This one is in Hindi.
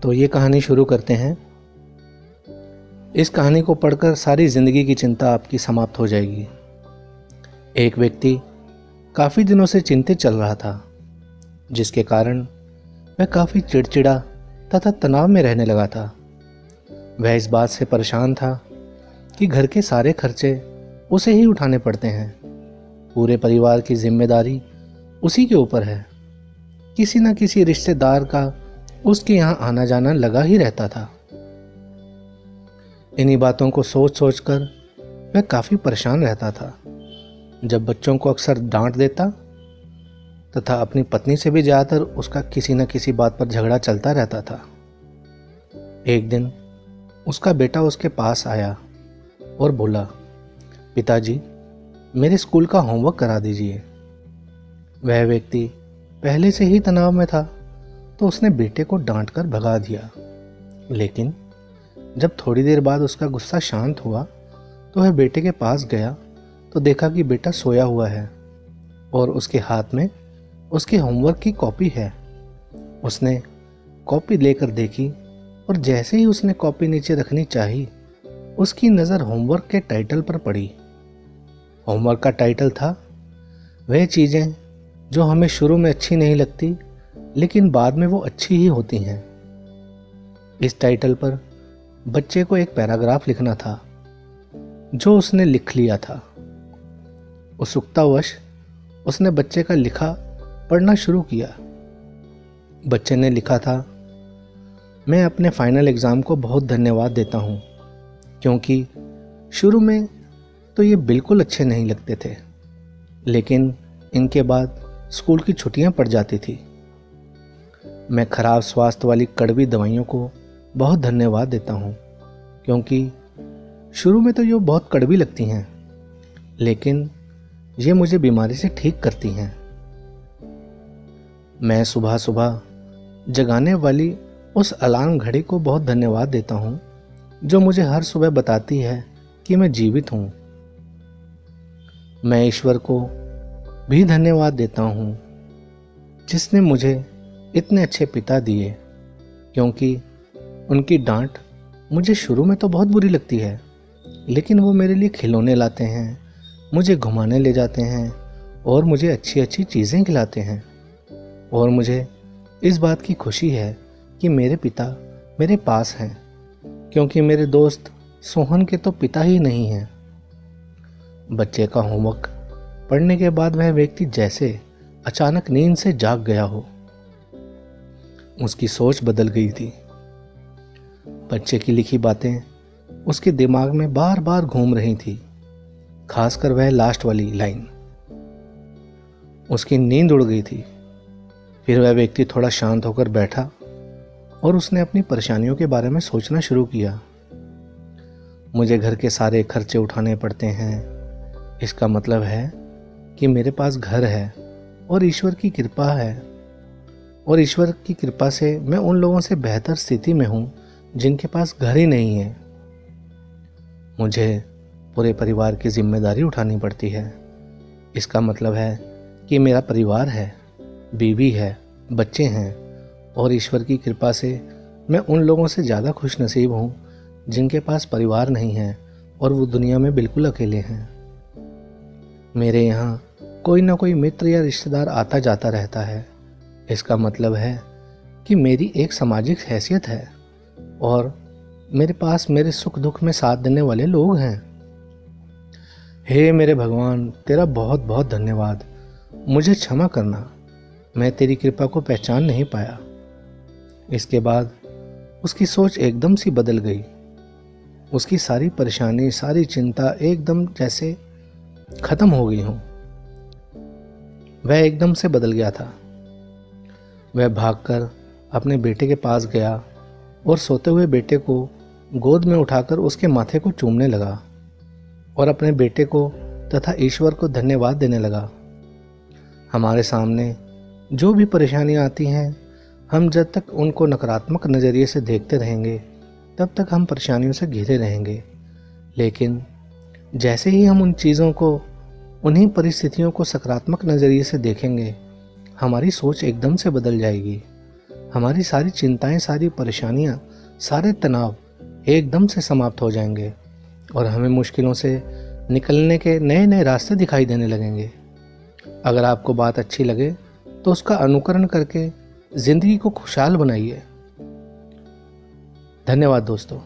तो ये कहानी शुरू करते हैं। इस कहानी को पढ़कर सारी ज़िंदगी की चिंता आपकी समाप्त हो जाएगी। एक व्यक्ति काफ़ी दिनों से चिंतित चल रहा था, जिसके कारण वह काफ़ी चिड़चिड़ा तथा तनाव में रहने लगा था। वह इस बात से परेशान था कि घर के सारे खर्चे उसे ही उठाने पड़ते हैं। पूरे परिवार की जिम्मेदारी उसी के ऊपर है। किसी न किसी रिश्तेदार का उसके यहाँ आना जाना लगा ही रहता था। इन्हीं बातों को सोच सोच कर वह काफ़ी परेशान रहता था। जब बच्चों को अक्सर डांट देता तथा अपनी पत्नी से भी ज़्यादातर उसका किसी न किसी बात पर झगड़ा चलता रहता था। एक दिन उसका बेटा उसके पास आया और बोला, पिताजी, मेरे स्कूल का होमवर्क करा दीजिए। वह व्यक्ति पहले से ही तनाव में था, तो उसने बेटे को डांट कर भगा दिया। लेकिन जब थोड़ी देर बाद उसका गुस्सा शांत हुआ तो वह बेटे के पास गया तो देखा कि बेटा सोया हुआ है और उसके हाथ में उसके होमवर्क की कॉपी है। उसने कॉपी लेकर देखी और जैसे ही उसने कॉपी नीचे रखनी चाही, उसकी नज़र होमवर्क के टाइटल पर पड़ी। होमवर्क का टाइटल था, वह चीज़ें जो हमें शुरू में अच्छी नहीं लगती लेकिन बाद में वो अच्छी ही होती हैं। इस टाइटल पर बच्चे को एक पैराग्राफ लिखना था, जो उसने लिख लिया था। उत्सुकतावश उसने बच्चे का लिखा पढ़ना शुरू किया। बच्चे ने लिखा था, मैं अपने फाइनल एग्ज़ाम को बहुत धन्यवाद देता हूँ, क्योंकि शुरू में तो ये बिल्कुल अच्छे नहीं लगते थे, लेकिन इनके बाद स्कूल की छुट्टियाँ पड़ जाती थी। मैं खराब स्वास्थ्य वाली कड़वी दवाइयों को बहुत धन्यवाद देता हूँ, क्योंकि शुरू में तो ये बहुत कड़वी लगती हैं, लेकिन ये मुझे बीमारी से ठीक करती हैं। मैं सुबह सुबह जगाने वाली उस अलार्म घड़ी को बहुत धन्यवाद देता हूँ, जो मुझे हर सुबह बताती है कि मैं जीवित हूँ। मैं ईश्वर को भी धन्यवाद देता हूँ, जिसने मुझे इतने अच्छे पिता दिए, क्योंकि उनकी डांट मुझे शुरू में तो बहुत बुरी लगती है, लेकिन वो मेरे लिए खिलौने लाते हैं, मुझे घुमाने ले जाते हैं और मुझे अच्छी अच्छी चीज़ें खिलाते हैं। और मुझे इस बात की खुशी है कि मेरे पिता मेरे पास हैं, क्योंकि मेरे दोस्त सोहन के तो पिता ही नहीं हैं। बच्चे का होमवर्क पढ़ने के बाद वह व्यक्ति जैसे अचानक नींद से जाग गया हो। उसकी सोच बदल गई थी। बच्चे की लिखी बातें उसके दिमाग में बार बार घूम रही थी, खासकर वह लास्ट वाली लाइन। उसकी नींद उड़ गई थी। फिर वह व्यक्ति थोड़ा शांत होकर बैठा और उसने अपनी परेशानियों के बारे में सोचना शुरू किया। मुझे घर के सारे खर्चे उठाने पड़ते हैं। इसका मतलब है कि मेरे पास घर है और ईश्वर की कृपा है, और ईश्वर की कृपा से मैं उन लोगों से बेहतर स्थिति में हूँ जिनके पास घर ही नहीं है। मुझे पूरे परिवार की जिम्मेदारी उठानी पड़ती है। इसका मतलब है कि मेरा परिवार है, बीवी है, बच्चे हैं, और ईश्वर की कृपा से मैं उन लोगों से ज़्यादा खुश नसीब हूँ जिनके पास परिवार नहीं है और वो दुनिया में बिल्कुल अकेले हैं। मेरे यहाँ कोई ना कोई मित्र या रिश्तेदार आता जाता रहता है। इसका मतलब है कि मेरी एक सामाजिक हैसियत है और मेरे पास मेरे सुख दुख में साथ देने वाले लोग हैं। हे मेरे भगवान, तेरा बहुत बहुत धन्यवाद। मुझे क्षमा करना, मैं तेरी कृपा को पहचान नहीं पाया। इसके बाद उसकी सोच एकदम सी बदल गई। उसकी सारी परेशानी, सारी चिंता एकदम जैसे खत्म हो गई हों। वह एकदम से बदल गया था। वह भागकर अपने बेटे के पास गया और सोते हुए बेटे को गोद में उठाकर उसके माथे को चूमने लगा और अपने बेटे को तथा ईश्वर को धन्यवाद देने लगा। हमारे सामने जो भी परेशानियां आती हैं, हम जब तक उनको नकारात्मक नज़रिए से देखते रहेंगे तब तक हम परेशानियों से घिरे रहेंगे। लेकिन जैसे ही हम उन चीज़ों को, उन्हीं परिस्थितियों को सकारात्मक नज़रिए से देखेंगे, हमारी सोच एकदम से बदल जाएगी। हमारी सारी चिंताएं, सारी परेशानियां, सारे तनाव एकदम से समाप्त हो जाएंगे और हमें मुश्किलों से निकलने के नए नए रास्ते दिखाई देने लगेंगे। अगर आपको बात अच्छी लगे तो उसका अनुकरण करके ज़िंदगी को खुशहाल बनाइए। धन्यवाद दोस्तों।